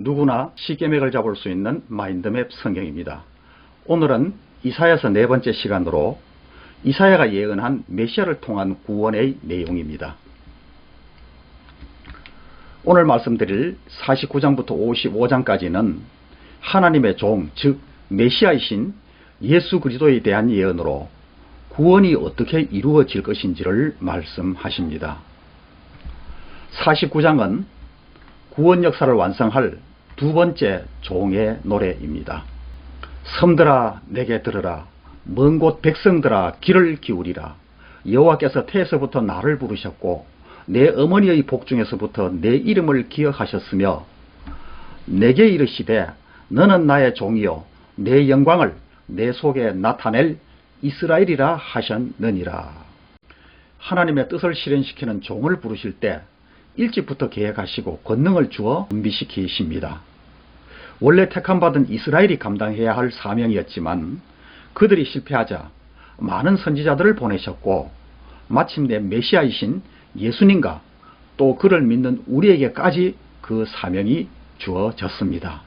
누구나 쉽게 맥을 잡을 수 있는 마인드맵 성경입니다. 오늘은 이사야서 네 번째 시간으로 이사야가 예언한 메시아를 통한 구원의 내용입니다. 오늘 말씀드릴 49장부터 55장까지는 하나님의 종, 즉 메시아이신 예수 그리스도에 대한 예언으로 구원이 어떻게 이루어질 것인지를 말씀하십니다. 49장은 구원 역사를 완성할 두 번째 종의 노래입니다. 섬들아 내게 들으라, 먼 곳 백성들아 귀를 기울이라. 여호와께서 태에서부터 나를 부르셨고 내 어머니의 복중에서부터 내 이름을 기억하셨으며 내게 이르시되 너는 나의 종이요 내 영광을 내 속에 나타낼 이스라엘이라 하셨느니라. 하나님의 뜻을 실현시키는 종을 부르실 때 일찍부터 계획하시고 권능을 주어 준비시키십니다. 원래 택함받은 이스라엘이 감당해야 할 사명이었지만 그들이 실패하자 많은 선지자들을 보내셨고 마침내 메시아이신 예수님과 또 그를 믿는 우리에게까지 그 사명이 주어졌습니다.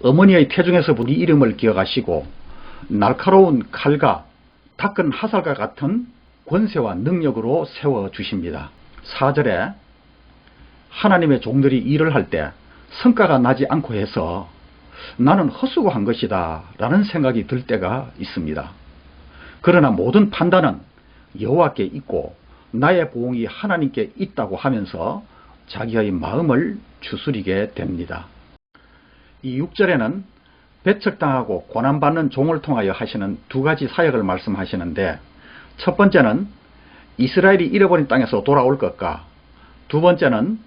어머니의 태중에서 우리 이름을 기억하시고 날카로운 칼과 닦은 화살과 같은 권세와 능력으로 세워주십니다. 4절에 하나님의 종들이 일을 할 때 성과가 나지 않고 해서 나는 헛수고한 것이다 라는 생각이 들 때가 있습니다. 그러나 모든 판단은 여호와께 있고 나의 보응이 하나님께 있다고 하면서 자기의 마음을 추스리게 됩니다. 이 6절에는 배척당하고 고난받는 종을 통하여 하시는 두 가지 사역을 말씀하시는데, 첫 번째는 이스라엘이 잃어버린 땅에서 돌아올 것과 두 번째는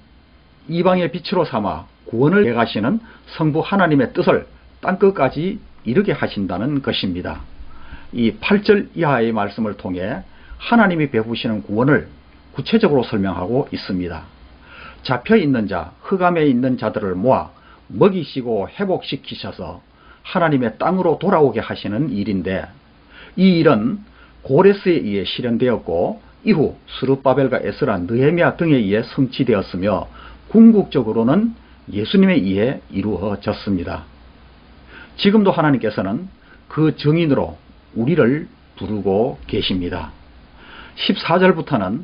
이방의 빛으로 삼아 구원을 해가시는 성부 하나님의 뜻을 땅끝까지 이르게 하신다는 것입니다. 이 8절 이하의 말씀을 통해 하나님이 베푸시는 구원을 구체적으로 설명하고 있습니다. 잡혀있는 자, 흑암에 있는 자들을 모아 먹이시고 회복시키셔서 하나님의 땅으로 돌아오게 하시는 일인데, 이 일은 고레스에 의해 실현되었고 이후 스룹바벨과 에스라, 느헤미야 등에 의해 성취되었으며 궁극적으로는 예수님에 의해 이루어졌습니다. 지금도 하나님께서는 그 증인으로 우리를 부르고 계십니다. 14절부터는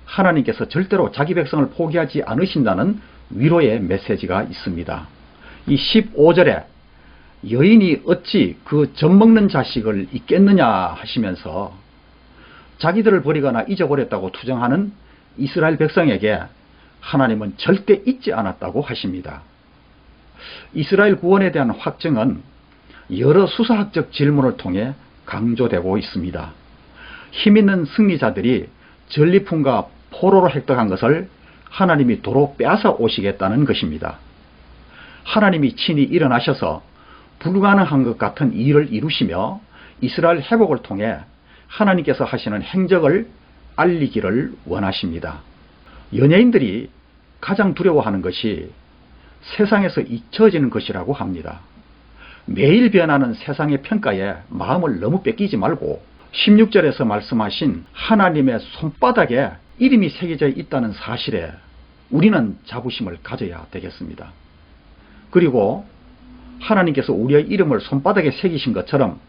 하나님께서 절대로 자기 백성을 포기하지 않으신다는 위로의 메시지가 있습니다. 이 15절에 여인이 어찌 그 젖먹는 자식을 잊겠느냐 하시면서 자기들을 버리거나 잊어버렸다고 투정하는 이스라엘 백성에게 하나님은 절대 잊지 않았다고 하십니다. 이스라엘 구원에 대한 확증은 여러 수사학적 질문을 통해 강조되고 있습니다. 힘있는 승리자들이 전리품과 포로로 획득한 것을 하나님이 도로 빼앗아 오시겠다는 것입니다. 하나님이 친히 일어나셔서 불가능한 것 같은 일을 이루시며 이스라엘 회복을 통해 하나님께서 하시는 행적을 알리기를 원하십니다. 연예인들이 가장 두려워하는 것이 세상에서 잊혀지는 것이라고 합니다. 매일 변하는 세상의 평가에 마음을 너무 뺏기지 말고 16절에서 말씀하신 하나님의 손바닥에 이름이 새겨져 있다는 사실에 우리는 자부심을 가져야 되겠습니다. 그리고 하나님께서 우리의 이름을 손바닥에 새기신 것처럼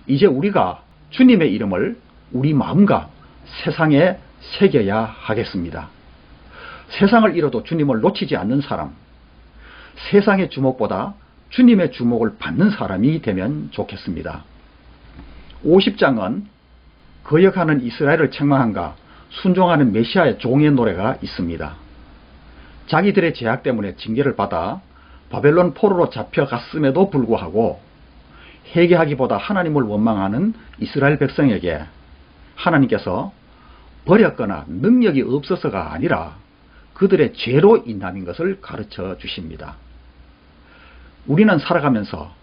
이제 우리가 주님의 이름을 우리 마음과 세상에 새겨야 하겠습니다. 세상을 잃어도 주님을 놓치지 않는 사람, 세상의 주목보다 주님의 주목을 받는 사람이 되면 좋겠습니다. 50장은 거역하는 이스라엘을 책망한가 순종하는 메시아의 종의 노래가 있습니다. 자기들의 죄악 때문에 징계를 받아 바벨론 포로로 잡혀갔음에도 불구하고 회개하기보다 하나님을 원망하는 이스라엘 백성에게 하나님께서 버렸거나 능력이 없어서가 아니라 그들의 죄로 인함인 것을 가르쳐 주십니다. 우리는 살아가면서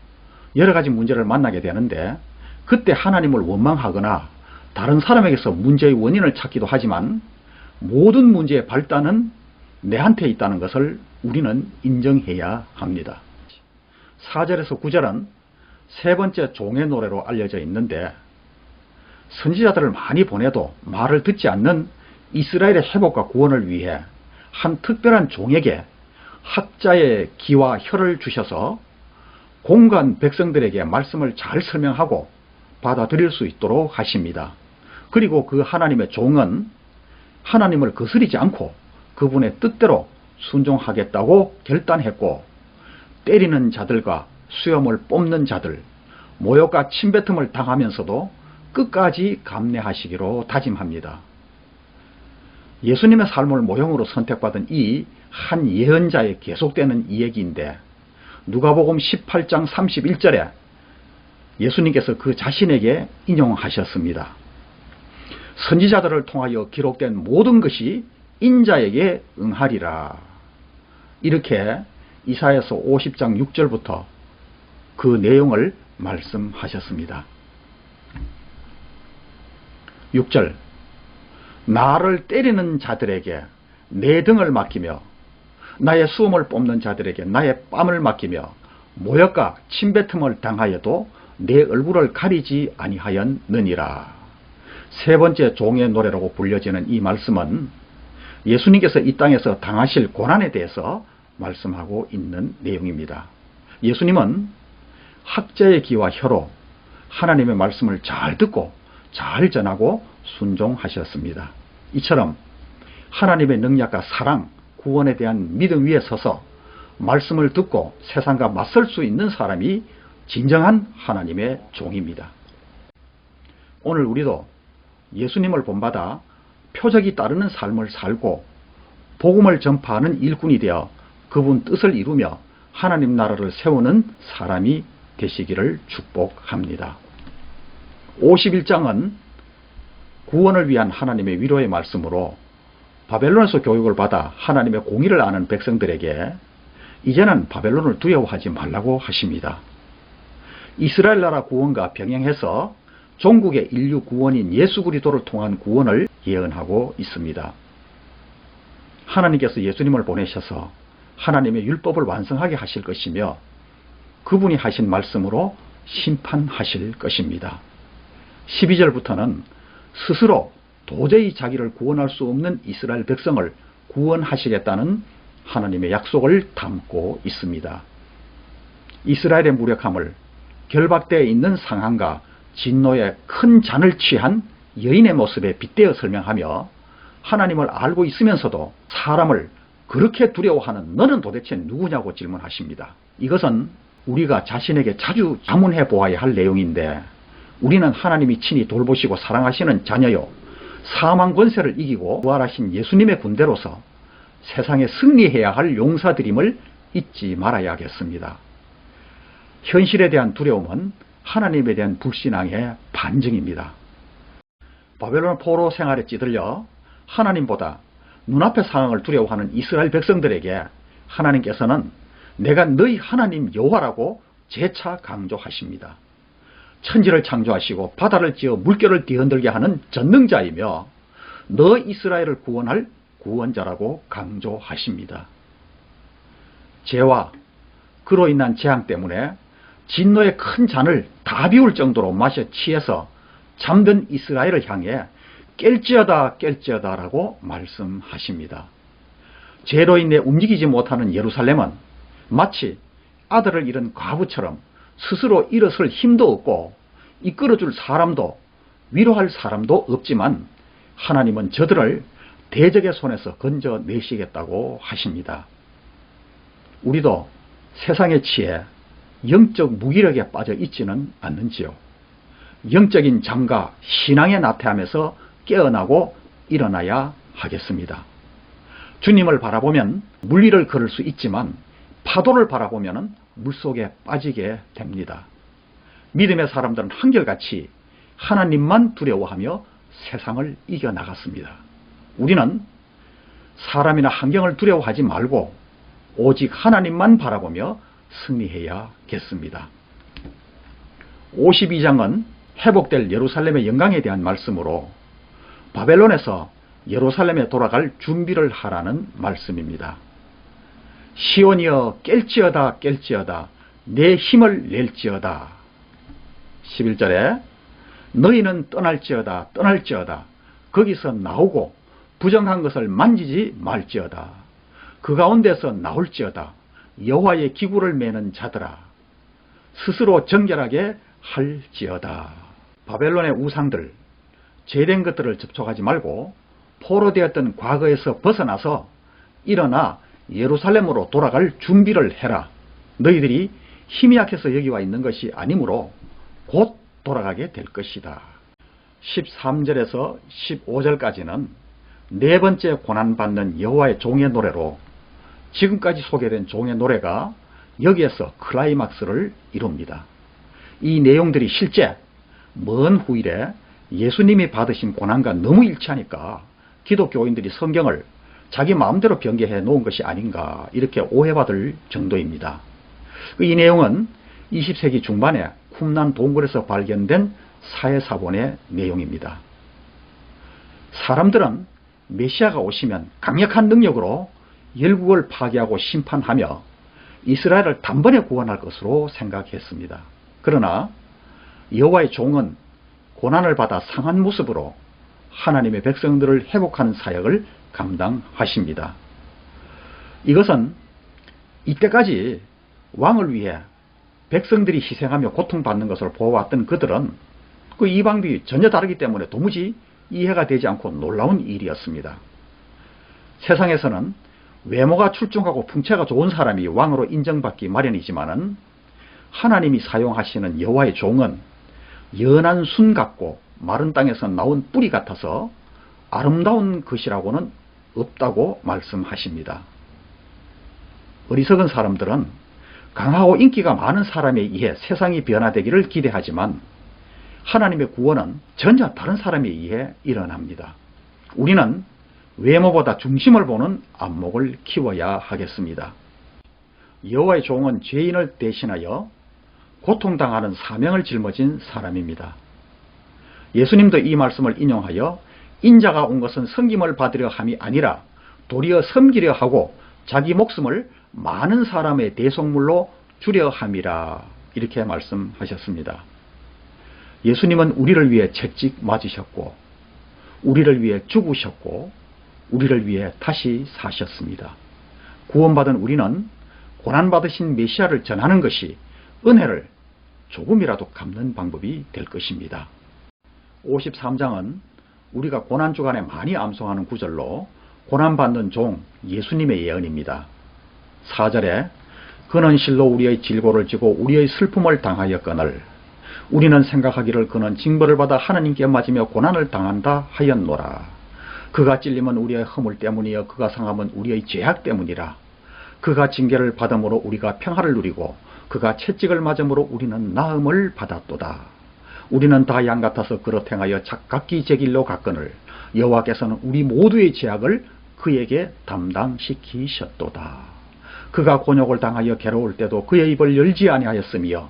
여러 가지 문제를 만나게 되는데 그때 하나님을 원망하거나 다른 사람에게서 문제의 원인을 찾기도 하지만 모든 문제의 발단은 내한테 있다는 것을 우리는 인정해야 합니다. 4절에서 9절은 세 번째 종의 노래로 알려져 있는데, 선지자들을 많이 보내도 말을 듣지 않는 이스라엘의 회복과 구원을 위해 한 특별한 종에게 학자의 기와 혀를 주셔서 공간 백성들에게 말씀을 잘 설명하고 받아들일 수 있도록 하십니다. 그리고 그 하나님의 종은 하나님을 거스리지 않고 그분의 뜻대로 순종하겠다고 결단했고, 때리는 자들과 수염을 뽑는 자들, 모욕과 침뱉음을 당하면서도 끝까지 감내하시기로 다짐합니다. 예수님의 삶을 모형으로 선택받은 이 한 예언자의 계속되는 이야기인데, 누가복음 18장 31절에 예수님께서 그 자신에게 인용하셨습니다. 선지자들을 통하여 기록된 모든 것이 인자에게 응하리라. 이렇게 이사야서 50장 6절부터 그 내용을 말씀하셨습니다. 6절, 나를 때리는 자들에게 내 등을 맡기며 나의 수음을 뽑는 자들에게 나의 뺨을 맡기며 모욕과 침뱉음을 당하여도 내 얼굴을 가리지 아니하였느니라. 세 번째 종의 노래라고 불려지는 이 말씀은 예수님께서 이 땅에서 당하실 고난에 대해서 말씀하고 있는 내용입니다. 예수님은 학자의 귀와 혀로 하나님의 말씀을 잘 듣고 잘 전하고 순종하셨습니다. 이처럼 하나님의 능력과 사랑, 구원에 대한 믿음 위에 서서 말씀을 듣고 세상과 맞설 수 있는 사람이 진정한 하나님의 종입니다. 오늘 우리도 예수님을 본받아 표적이 따르는 삶을 살고 복음을 전파하는 일꾼이 되어 그분 뜻을 이루며 하나님 나라를 세우는 사람이 되시기를 축복합니다. 51장은 구원을 위한 하나님의 위로의 말씀으로 바벨론에서 교육을 받아 하나님의 공의를 아는 백성들에게 이제는 바벨론을 두려워하지 말라고 하십니다. 이스라엘 나라 구원과 병행해서 종국의 인류 구원인 예수 그리스도를 통한 구원을 예언하고 있습니다. 하나님께서 예수님을 보내셔서 하나님의 율법을 완성하게 하실 것이며 그분이 하신 말씀으로 심판하실 것입니다. 12절부터는 스스로 도저히 자기를 구원할 수 없는 이스라엘 백성을 구원하시겠다는 하나님의 약속을 담고 있습니다. 이스라엘의 무력함을 결박되어 있는 상황과 진노의 큰 잔을 취한 여인의 모습에 빗대어 설명하며 하나님을 알고 있으면서도 사람을 그렇게 두려워하는 너는 도대체 누구냐고 질문하십니다. 이것은 우리가 자신에게 자주 자문해 보아야 할 내용인데, 우리는 하나님이 친히 돌보시고 사랑하시는 자녀요, 사망 권세를 이기고 부활하신 예수님의 군대로서 세상에 승리해야 할 용사들임을 잊지 말아야겠습니다. 현실에 대한 두려움은 하나님에 대한 불신앙의 반증입니다. 바벨론 포로 생활에 찌들려 하나님보다 눈앞의 상황을 두려워하는 이스라엘 백성들에게 하나님께서는 내가 너희 하나님 여호와라고 재차 강조하십니다. 천지를 창조하시고 바다를 지어 물결을 뒤흔들게 하는 전능자이며 너 이스라엘을 구원할 구원자라고 강조하십니다. 죄와 그로 인한 재앙 때문에 진노의 큰 잔을 다 비울 정도로 마셔 취해서 잠든 이스라엘을 향해 깰지어다 깰지어다 라고 말씀하십니다. 죄로 인해 움직이지 못하는 예루살렘은 마치 아들을 잃은 과부처럼 스스로 일어설 힘도 없고 이끌어줄 사람도 위로할 사람도 없지만 하나님은 저들을 대적의 손에서 건져내시겠다고 하십니다. 우리도 세상에 취해 영적 무기력에 빠져 있지는 않는지요. 영적인 잠과 신앙의 나태함에서 깨어나고 일어나야 하겠습니다. 주님을 바라보면 물 위를 걸을 수 있지만 파도를 바라보면 물속에 빠지게 됩니다. 믿음의 사람들은 한결같이 하나님만 두려워하며 세상을 이겨나갔습니다. 우리는 사람이나 환경을 두려워하지 말고 오직 하나님만 바라보며 승리해야겠습니다. 52장은 회복될 예루살렘의 영광에 대한 말씀으로 바벨론에서 예루살렘에 돌아갈 준비를 하라는 말씀입니다. 시온이여 깰지어다 깰지어다 내 힘을 낼지어다. 11절에 너희는 떠날지어다 떠날지어다 거기서 나오고 부정한 것을 만지지 말지어다. 그 가운데서 나올지어다. 여호와의 기구를 매는 자들아, 스스로 정결하게 할지어다. 바벨론의 우상들, 죄된 것들을 접촉하지 말고 포로되었던 과거에서 벗어나서 일어나 예루살렘으로 돌아갈 준비를 해라. 너희들이 힘이 약해서 여기 와 있는 것이 아니므로 곧 돌아가게 될 것이다. 13절에서 15절까지는 네 번째 고난받는 여호와의 종의 노래로 지금까지 소개된 종의 노래가 여기에서 클라이막스를 이룹니다. 이 내용들이 실제 먼 후일에 예수님이 받으신 고난과 너무 일치하니까 기독교인들이 성경을 자기 마음대로 변개해 놓은 것이 아닌가 이렇게 오해받을 정도입니다. 이 내용은 20세기 중반에 쿰란 동굴에서 발견된 사회사본의 내용입니다. 사람들은 메시아가 오시면 강력한 능력으로 열국을 파괴하고 심판하며 이스라엘을 단번에 구원할 것으로 생각했습니다. 그러나 여호와의 종은 고난을 받아 상한 모습으로 하나님의 백성들을 회복하는 사역을 감당하십니다. 이것은 이때까지 왕을 위해 백성들이 희생하며 고통받는 것을 보아왔던 그들은 그 이방비 전혀 다르기 때문에 도무지 이해가 되지 않고 놀라운 일이었습니다. 세상에서는 외모가 출중하고 풍채가 좋은 사람이 왕으로 인정받기 마련이지만은 하나님이 사용하시는 여호와의 종은 연한 순 같고 마른 땅에서 나온 뿌리 같아서 아름다운 것이라고는 없다고 말씀하십니다. 어리석은 사람들은 강하고 인기가 많은 사람에 의해 세상이 변화되기를 기대하지만 하나님의 구원은 전혀 다른 사람에 의해 일어납니다. 우리는 외모보다 중심을 보는 안목을 키워야 하겠습니다. 여호와의 종은 죄인을 대신하여 고통당하는 사명을 짊어진 사람입니다. 예수님도 이 말씀을 인용하여 인자가 온 것은 섬김을 받으려 함이 아니라 도리어 섬기려 하고 자기 목숨을 많은 사람의 대속물로 주려 함이라 이렇게 말씀하셨습니다. 예수님은 우리를 위해 채찍 맞으셨고 우리를 위해 죽으셨고 우리를 위해 다시 사셨습니다. 구원받은 우리는 고난받으신 메시아를 전하는 것이 은혜를 조금이라도 갚는 방법이 될 것입니다. 53장은 우리가 고난주간에 많이 암송하는 구절로 고난받는 종 예수님의 예언입니다. 4절에 그는 실로 우리의 질고를 지고 우리의 슬픔을 당하였거늘 우리는 생각하기를 그는 징벌을 받아 하나님께 맞으며 고난을 당한다 하였노라. 그가 찔림은 우리의 허물 때문이요 그가 상함은 우리의 죄악 때문이라. 그가 징계를 받음으로 우리가 평화를 누리고 그가 채찍을 맞음으로 우리는 나음을 받았도다. 우리는 다 양 같아서 그릇 행하여 각기 제 길로 갔거늘 여호와께서는 우리 모두의 죄악을 그에게 담당시키셨도다. 그가 곤욕을 당하여 괴로울 때도 그의 입을 열지 아니하였으며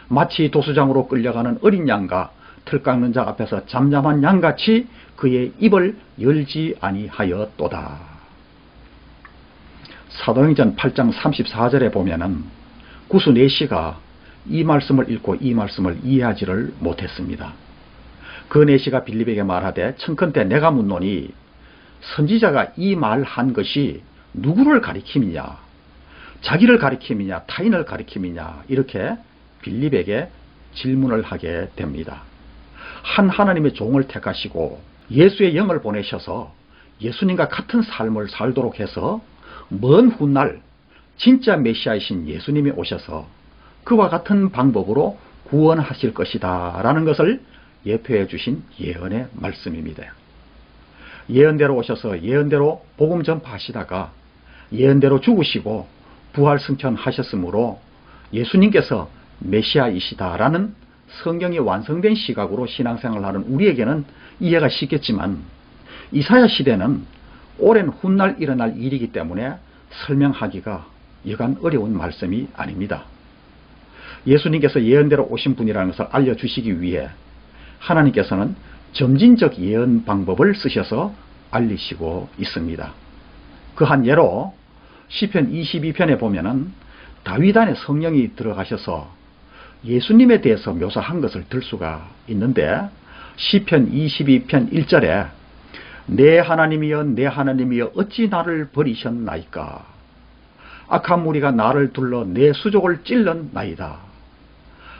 마치 도수장으로 끌려가는 어린 양과 틀 깎는 자 앞에서 잠잠한 양같이 그의 입을 열지 아니하였도다. 사도행전 8장 34절에 보면은 구수 내시가 이 말씀을 읽고 이 말씀을 이해하지를 못했습니다. 그 내시가 빌립에게 말하되 청컨대 내가 묻노니 선지자가 이 말한 것이 누구를 가리킴이냐, 자기를 가리킴이냐, 타인을 가리킴이냐 이렇게 빌립에게 질문을 하게 됩니다. 한 하나님의 종을 택하시고 예수의 영을 보내셔서 예수님과 같은 삶을 살도록 해서 먼 훗날 진짜 메시아이신 예수님이 오셔서 그와 같은 방법으로 구원하실 것이다 라는 것을 예표해 주신 예언의 말씀입니다. 예언대로 오셔서 예언대로 복음 전파하시다가 예언대로 죽으시고 부활 승천하셨으므로 예수님께서 메시아이시다라는 성경이 완성된 시각으로 신앙생활을 하는 우리에게는 이해가 쉽겠지만 이사야 시대는 오랜 훗날 일어날 일이기 때문에 설명하기가 여간 어려운 말씀이 아닙니다. 예수님께서 예언대로 오신 분이라는 것을 알려주시기 위해 하나님께서는 점진적 예언 방법을 쓰셔서 알리시고 있습니다. 그 한 예로 시편 22편에 보면은 다윗 안에 성령이 들어가셔서 예수님에 대해서 묘사한 것을 들 수가 있는데 시편 22편 1절에 내 하나님이여 내 하나님이여 어찌 나를 버리셨나이까 악한 무리가 나를 둘러 내 수족을 찔렀나이다.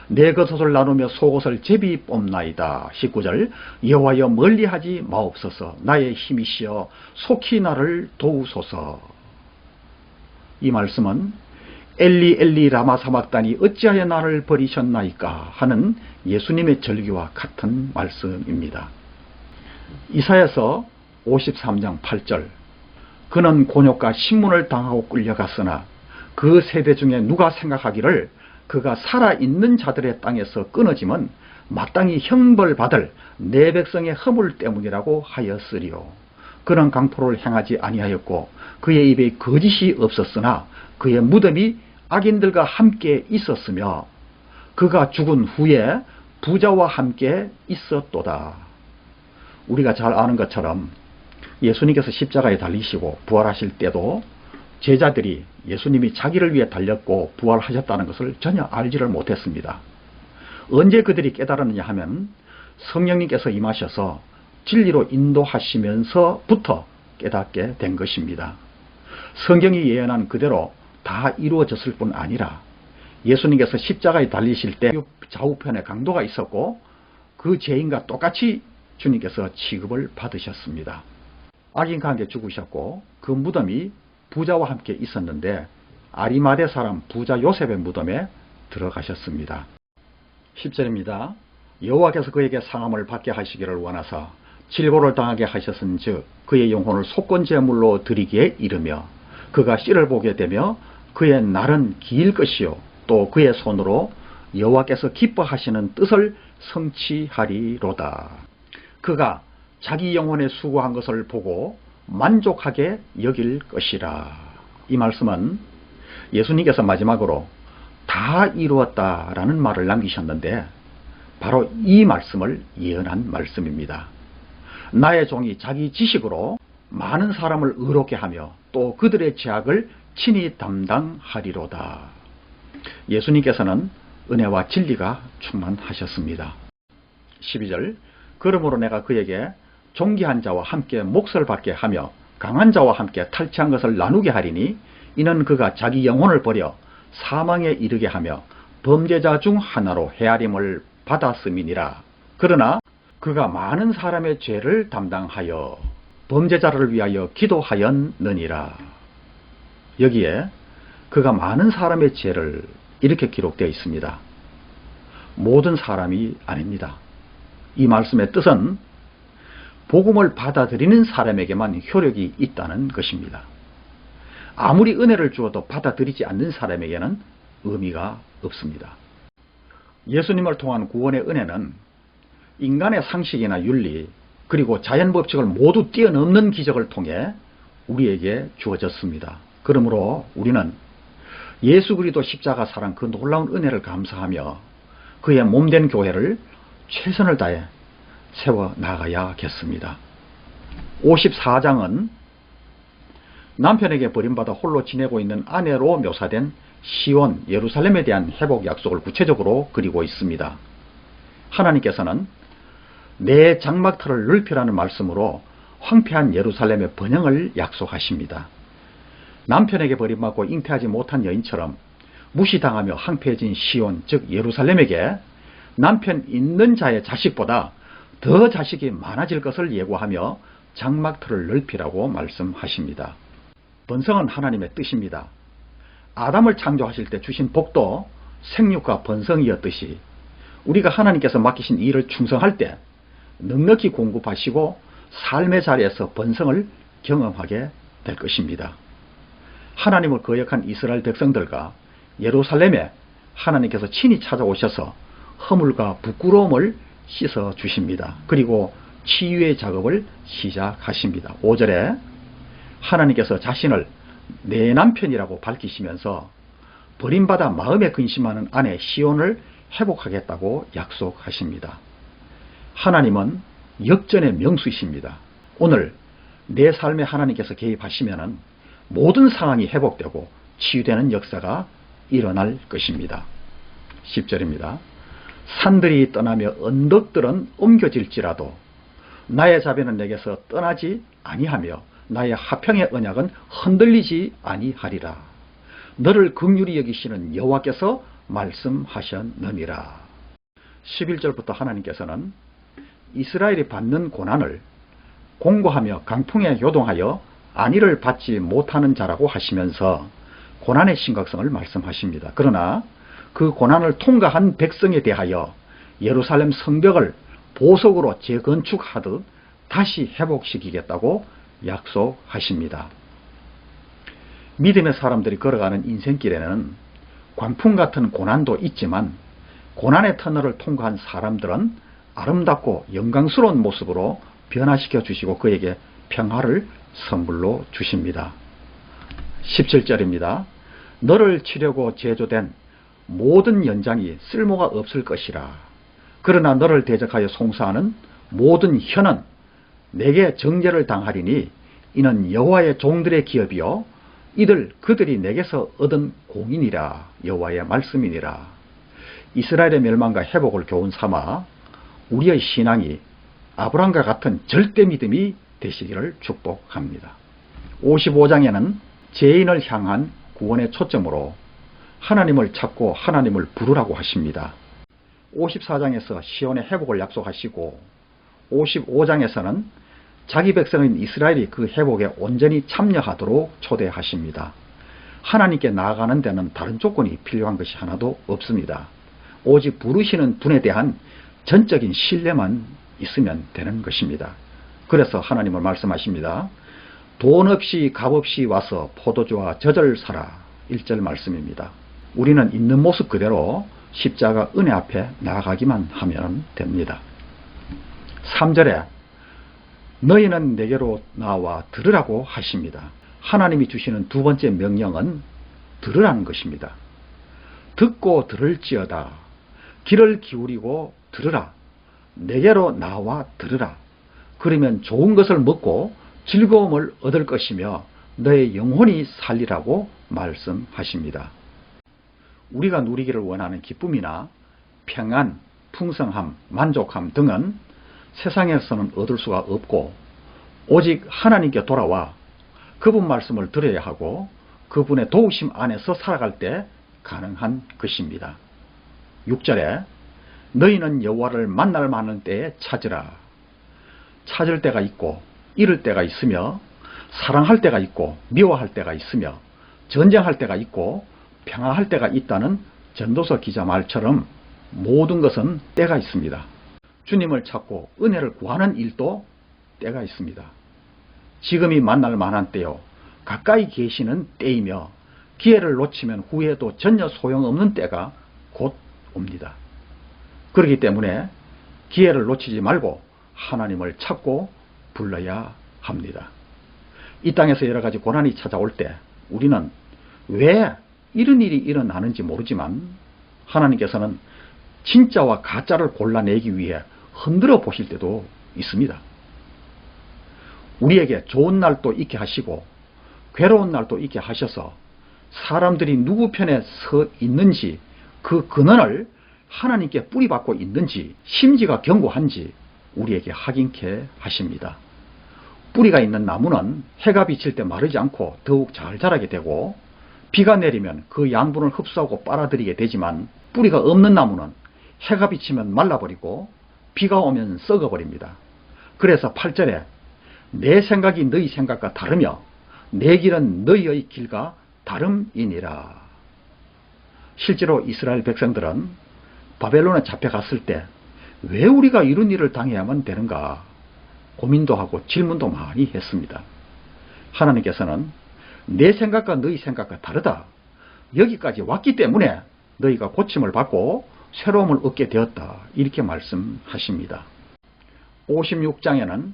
내 겉옷을 나누며 속옷을 제비 뽑나이다. 19절 여호와여 멀리하지 마옵소서. 나의 힘이시여 속히 나를 도우소서. 이 말씀은 엘리 엘리 라마 사박다니 어찌하여 나를 버리셨나이까 하는 예수님의 절기와 같은 말씀입니다. 이사야서 53장 8절 그는 곤욕과 신문을 당하고 끌려갔으나 그 세대 중에 누가 생각하기를 그가 살아있는 자들의 땅에서 끊어짐은 마땅히 형벌받을 내 백성의 허물 때문이라고 하였으리요. 그는 강포를 행하지 아니하였고 그의 입에 거짓이 없었으나 그의 무덤이 악인들과 함께 있었으며 그가 죽은 후에 부자와 함께 있었도다. 우리가 잘 아는 것처럼 예수님께서 십자가에 달리시고 부활하실 때도 제자들이 예수님이 자기를 위해 달렸고 부활하셨다는 것을 전혀 알지를 못했습니다. 언제 그들이 깨달았느냐 하면 성령님께서 임하셔서 진리로 인도하시면서부터 깨닫게 된 것입니다. 성경이 예언한 그대로 다 이루어졌을 뿐 아니라 예수님께서 십자가에 달리실 때 좌우편에 강도가 있었고 그 죄인과 똑같이 주님께서 취급을 받으셨습니다. 악인과 함께 죽으셨고 그 무덤이 부자와 함께 있었는데 아리마대 사람 부자 요셉의 무덤에 들어가셨습니다. 10절입니다. 여호와께서 그에게 상함을 받게 하시기를 원하사 질고를 당하게 하셨은즉 그의 영혼을 속건제물로 드리기에 이르며 그가 씨를 보게 되며 그의 날은 길 것이요 또 그의 손으로 여호와께서 기뻐하시는 뜻을 성취하리로다. 그가 자기 영혼에 수고한 것을 보고 만족하게 여길 것이라. 이 말씀은 예수님께서 마지막으로 다 이루었다라는 말을 남기셨는데 바로 이 말씀을 예언한 말씀입니다. 나의 종이 자기 지식으로 많은 사람을 의롭게 하며 또 그들의 죄악을 친히 담당하리로다. 예수님께서는 은혜와 진리가 충만하셨습니다. 12절 그러므로 내가 그에게 존귀한 자와 함께 몫을 받게 하며 강한 자와 함께 탈취한 것을 나누게 하리니 이는 그가 자기 영혼을 버려 사망에 이르게 하며 범죄자 중 하나로 헤아림을 받았음이니라. 그러나 그가 많은 사람의 죄를 담당하여 범죄자를 위하여 기도하였느니라. 여기에 그가 많은 사람의 죄를 이렇게 기록되어 있습니다. 모든 사람이 아닙니다. 이 말씀의 뜻은 복음을 받아들이는 사람에게만 효력이 있다는 것입니다. 아무리 은혜를 주어도 받아들이지 않는 사람에게는 의미가 없습니다. 예수님을 통한 구원의 은혜는 인간의 상식이나 윤리 그리고 자연법칙을 모두 뛰어넘는 기적을 통해 우리에게 주어졌습니다. 그러므로 우리는 예수 그리스도 십자가 사랑 그 놀라운 은혜를 감사하며 그의 몸된 교회를 최선을 다해 세워 나가야겠습니다. 54장은 남편에게 버림받아 홀로 지내고 있는 아내로 묘사된 시온 예루살렘에 대한 회복 약속을 구체적으로 그리고 있습니다. 하나님께서는 내 장막터를 넓히라는 말씀으로 황폐한 예루살렘의 번영을 약속하십니다. 남편에게 버림받고 잉태하지 못한 여인처럼 무시당하며 황폐해진 시온 즉 예루살렘에게 남편 있는 자의 자식보다 더 자식이 많아질 것을 예고하며 장막터를 넓히라고 말씀하십니다. 번성은 하나님의 뜻입니다. 아담을 창조하실 때 주신 복도 생육과 번성이었듯이 우리가 하나님께서 맡기신 일을 충성할 때 넉넉히 공급하시고 삶의 자리에서 번성을 경험하게 될 것입니다. 하나님을 거역한 이스라엘 백성들과 예루살렘에 하나님께서 친히 찾아오셔서 허물과 부끄러움을 씻어 주십니다. 그리고 치유의 작업을 시작하십니다. 5절에 하나님께서 자신을 내 남편이라고 밝히시면서 버림받아 마음에 근심하는 아내 시온을 회복하겠다고 약속하십니다. 하나님은 역전의 명수이십니다. 오늘 내 삶에 하나님께서 개입하시면 모든 상황이 회복되고 치유되는 역사가 일어날 것입니다. 10절입니다. 산들이 떠나며 언덕들은 옮겨질지라도 나의 자비는 내게서 떠나지 아니하며 나의 화평의 언약은 흔들리지 아니하리라. 너를 긍휼히 여기시는 여호와께서 말씀하셨느니라. 11절부터 하나님께서는 이스라엘이 받는 고난을 공고하며 강풍에 요동하여 안위를 받지 못하는 자라고 하시면서 고난의 심각성을 말씀하십니다. 그러나 그 고난을 통과한 백성에 대하여 예루살렘 성벽을 보석으로 재건축하듯 다시 회복시키겠다고 약속하십니다. 믿음의 사람들이 걸어가는 인생길에는 광풍 같은 고난도 있지만 고난의 터널을 통과한 사람들은 아름답고 영광스러운 모습으로 변화시켜 주시고 그에게 평화를 선물로 주십니다. 17절입니다. 너를 치려고 제조된 모든 연장이 쓸모가 없을 것이라. 그러나 너를 대적하여 송사하는 모든 혀는 내게 정죄를 당하리니 이는 여호와의 종들의 기업이요 이들 그들이 내게서 얻은 공인이라. 여호와의 말씀이니라. 이스라엘의 멸망과 회복을 교훈 삼아 우리의 신앙이 아브라함과 같은 절대 믿음이 되시기를 축복합니다. 55장에는 죄인을 향한 구원의 초점으로 하나님을 찾고 하나님을 부르라고 하십니다. 54장에서 시온의 회복을 약속하시고 55장에서는 자기 백성인 이스라엘이 그 회복에 온전히 참여하도록 초대하십니다. 하나님께 나아가는 데는 다른 조건이 필요한 것이 하나도 없습니다. 오직 부르시는 분에 대한 전적인 신뢰만 있으면 되는 것입니다. 그래서 하나님은 말씀하십니다. 돈 없이 값 없이 와서 포도주와 젖을 사라. 1절 말씀입니다. 우리는 있는 모습 그대로 십자가 은혜 앞에 나아가기만 하면 됩니다. 3절에 너희는 내게로 나와 들으라고 하십니다. 하나님이 주시는 두 번째 명령은 들으라는 것입니다. 듣고 들을지어다. 귀를 기울이고 들으라. 내게로 나와 들으라. 그러면 좋은 것을 먹고 즐거움을 얻을 것이며 너의 영혼이 살리라고 말씀하십니다. 우리가 누리기를 원하는 기쁨이나 평안, 풍성함, 만족함 등은 세상에서는 얻을 수가 없고 오직 하나님께 돌아와 그분 말씀을 들어야 하고 그분의 도우심 안에서 살아갈 때 가능한 것입니다. 6절에 너희는 여호와를 만날 만한 때에 찾으라. 찾을 때가 있고 잃을 때가 있으며 사랑할 때가 있고 미워할 때가 있으며 전쟁할 때가 있고 평화할 때가 있다는 전도서 기자 말처럼 모든 것은 때가 있습니다. 주님을 찾고 은혜를 구하는 일도 때가 있습니다. 지금이 만날 만한 때요 가까이 계시는 때이며 기회를 놓치면 후에도 전혀 소용없는 때가 곧 옵니다. 그렇기 때문에 기회를 놓치지 말고 하나님을 찾고 불러야 합니다. 이 땅에서 여러 가지 고난이 찾아올 때 우리는 왜 이런 일이 일어나는지 모르지만 하나님께서는 진짜와 가짜를 골라내기 위해 흔들어 보실 때도 있습니다. 우리에게 좋은 날도 있게 하시고 괴로운 날도 있게 하셔서 사람들이 누구 편에 서 있는지 그 근원을 하나님께 뿌리박고 있는지 심지가 견고한지 우리에게 확인케 하십니다. 뿌리가 있는 나무는 해가 비칠 때 마르지 않고 더욱 잘 자라게 되고 비가 내리면 그 양분을 흡수하고 빨아들이게 되지만 뿌리가 없는 나무는 해가 비치면 말라버리고 비가 오면 썩어버립니다. 그래서 8절에 내 생각이 너희 생각과 다르며 내 길은 너희의 길과 다름이니라. 실제로 이스라엘 백성들은 바벨론에 잡혀갔을 때 왜 우리가 이런 일을 당해야만 되는가 고민도 하고 질문도 많이 했습니다. 하나님께서는 내 생각과 너희 생각과 다르다. 여기까지 왔기 때문에 너희가 고침을 받고 새로움을 얻게 되었다. 이렇게 말씀하십니다. 56장에는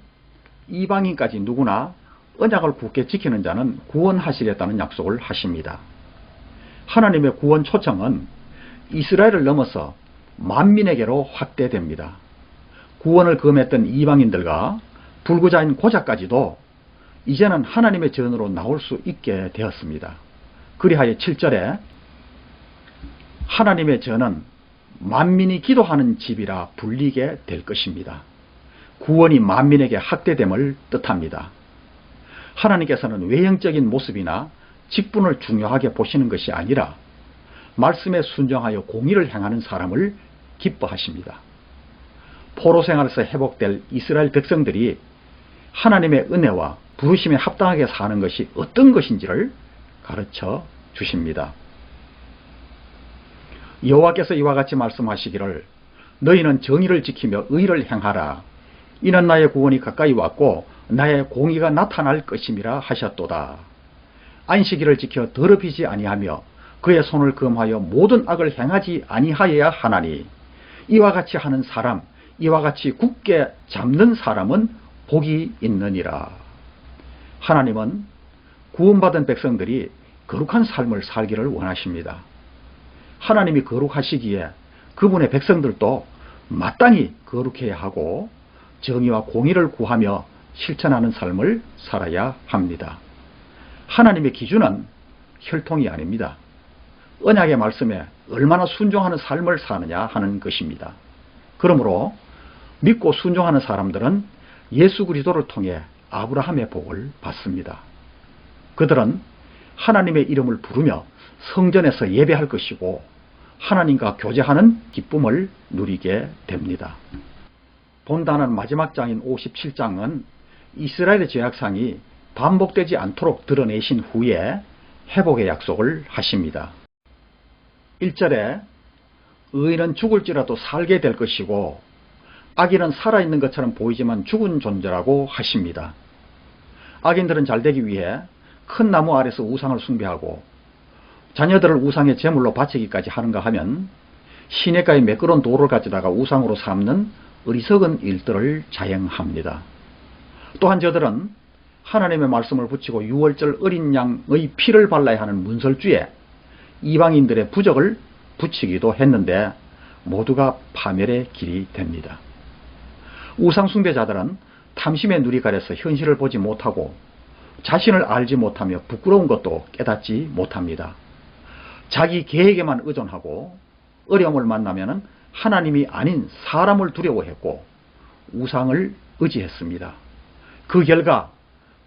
이방인까지 누구나 언약을 굳게 지키는 자는 구원하시겠다는 약속을 하십니다. 하나님의 구원 초청은 이스라엘을 넘어서 만민에게로 확대됩니다. 구원을 금했던 이방인들과 불구자인 고자까지도 이제는 하나님의 전으로 나올 수 있게 되었습니다. 그리하여 7절에 하나님의 전은 만민이 기도하는 집이라 불리게 될 것입니다. 구원이 만민에게 확대됨을 뜻합니다. 하나님께서는 외형적인 모습이나 직분을 중요하게 보시는 것이 아니라 말씀에 순종하여 공의를 행하는 사람을 기뻐하십니다. 포로 생활에서 회복될 이스라엘 백성들이 하나님의 은혜와 부르심에 합당하게 사는 것이 어떤 것인지를 가르쳐 주십니다. 여호와께서 이와 같이 말씀하시기를 너희는 정의를 지키며 의를 행하라. 이는 나의 구원이 가까이 왔고 나의 공의가 나타날 것임이라 하셨도다. 안식일을 지켜 더럽히지 아니하며 그의 손을 금하여 모든 악을 행하지 아니하여야 하나니 이와 같이 하는 사람, 이와 같이 굳게 잡는 사람은 복이 있느니라. 하나님은 구원받은 백성들이 거룩한 삶을 살기를 원하십니다. 하나님이 거룩하시기에 그분의 백성들도 마땅히 거룩해야 하고 정의와 공의를 구하며 실천하는 삶을 살아야 합니다. 하나님의 기준은 혈통이 아닙니다. 언약의 말씀에 얼마나 순종하는 삶을 사느냐 하는 것입니다. 그러므로 믿고 순종하는 사람들은 예수 그리스도를 통해 아브라함의 복을 받습니다. 그들은 하나님의 이름을 부르며 성전에서 예배할 것이고 하나님과 교제하는 기쁨을 누리게 됩니다. 본다는 마지막 장인 57장은 이스라엘의 죄악상이 반복되지 않도록 드러내신 후에 회복의 약속을 하십니다. 1절에 의인은 죽을지라도 살게 될 것이고 악인은 살아있는 것처럼 보이지만 죽은 존재라고 하십니다. 악인들은 잘되기 위해 큰 나무 아래서 우상을 숭배하고 자녀들을 우상의 제물로 바치기까지 하는가 하면 시냇가에 매끄러운 돌을 가져다가 우상으로 삼는 어리석은 일들을 자행합니다. 또한 저들은 하나님의 말씀을 붙이고 유월절 어린 양의 피를 발라야 하는 문설주에 이방인들의 부적을 붙이기도 했는데 모두가 파멸의 길이 됩니다. 우상 숭배자들은 탐심의 눈이 가려서 현실을 보지 못하고 자신을 알지 못하며 부끄러운 것도 깨닫지 못합니다. 자기 계획에만 의존하고 어려움을 만나면 하나님이 아닌 사람을 두려워했고 우상을 의지했습니다. 그 결과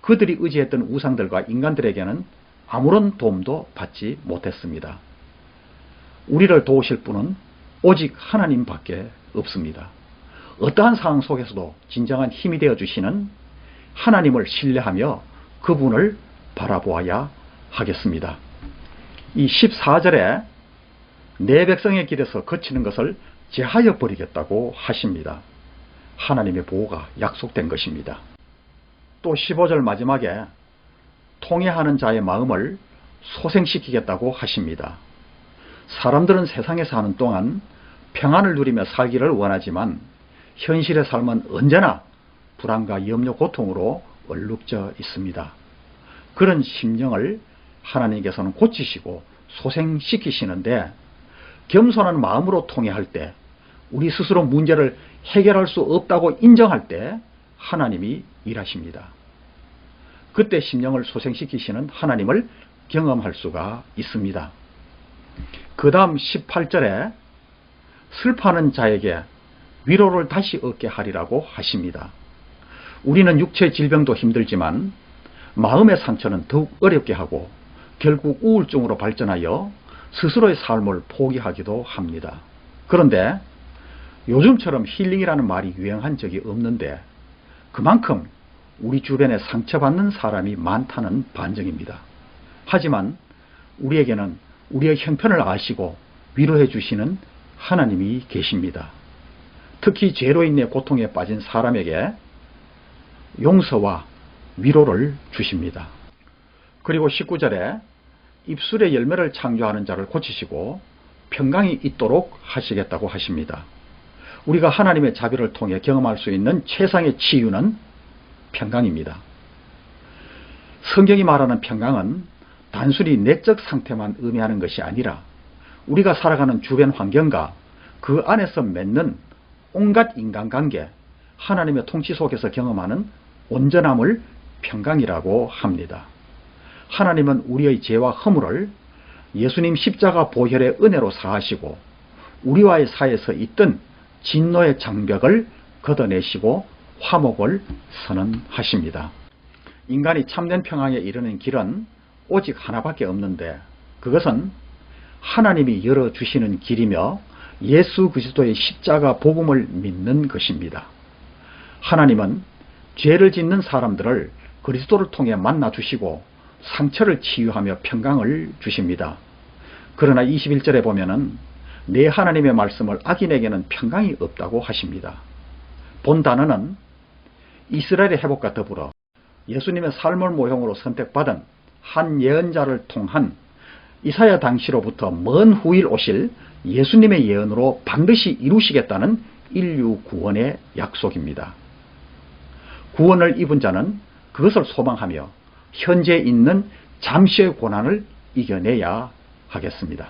그들이 의지했던 우상들과 인간들에게는 아무런 도움도 받지 못했습니다. 우리를 도우실 분은 오직 하나님밖에 없습니다. 어떠한 상황 속에서도 진정한 힘이 되어주시는 하나님을 신뢰하며 그분을 바라보아야 하겠습니다. 이 14절에 내 백성의 길에서 거치는 것을 제하여 버리겠다고 하십니다. 하나님의 보호가 약속된 것입니다. 또 15절 마지막에 통회하는 자의 마음을 소생시키겠다고 하십니다. 사람들은 세상에 사는 동안 평안을 누리며 살기를 원하지만 현실의 삶은 언제나 불안과 염려, 고통으로 얼룩져 있습니다. 그런 심령을 하나님께서는 고치시고 소생시키시는데 겸손한 마음으로 통회할 때, 우리 스스로 문제를 해결할 수 없다고 인정할 때 하나님이 일하십니다. 그때 심령을 소생시키시는 하나님을 경험할 수가 있습니다. 그 다음 18절에 슬퍼하는 자에게 위로를 다시 얻게 하리라고 하십니다. 우리는 육체의 질병도 힘들지만 마음의 상처는 더욱 어렵게 하고 결국 우울증으로 발전하여 스스로의 삶을 포기하기도 합니다. 그런데 요즘처럼 힐링이라는 말이 유행한 적이 없는데 그만큼 우리 주변에 상처받는 사람이 많다는 반증입니다. 하지만 우리에게는 우리의 형편을 아시고 위로해 주시는 하나님이 계십니다. 특히 죄로 인해 고통에 빠진 사람에게 용서와 위로를 주십니다. 그리고 19절에 입술의 열매를 창조하는 자를 고치시고 평강이 있도록 하시겠다고 하십니다. 우리가 하나님의 자비를 통해 경험할 수 있는 최상의 치유는 평강입니다. 성경이 말하는 평강은 단순히 내적 상태만 의미하는 것이 아니라 우리가 살아가는 주변 환경과 그 안에서 맺는 온갖 인간관계, 하나님의 통치 속에서 경험하는 온전함을 평강이라고 합니다. 하나님은 우리의 죄와 허물을 예수님 십자가 보혈의 은혜로 사하시고 우리와의 사이에서 있던 진노의 장벽을 걷어내시고 화목을 선언하십니다. 인간이 참된 평강에 이르는 길은 오직 하나밖에 없는데 그것은 하나님이 열어주시는 길이며 예수 그리스도의 십자가 복음을 믿는 것입니다. 하나님은 죄를 짓는 사람들을 그리스도를 통해 만나주시고 상처를 치유하며 평강을 주십니다. 그러나 21절에 보면은 내 하나님의 말씀을 악인에게는 평강이 없다고 하십니다. 본 단어는 이스라엘의 회복과 더불어 예수님의 삶을 모형으로 선택받은 한 예언자를 통한 이사야 당시로부터 먼 후일 오실 예수님의 예언으로 반드시 이루시겠다는 인류 구원의 약속입니다. 구원을 입은 자는 그것을 소망하며 현재 있는 잠시의 고난을 이겨내야 하겠습니다.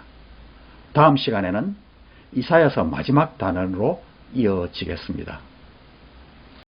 다음 시간에는 이사야서 마지막 단원으로 이어지겠습니다.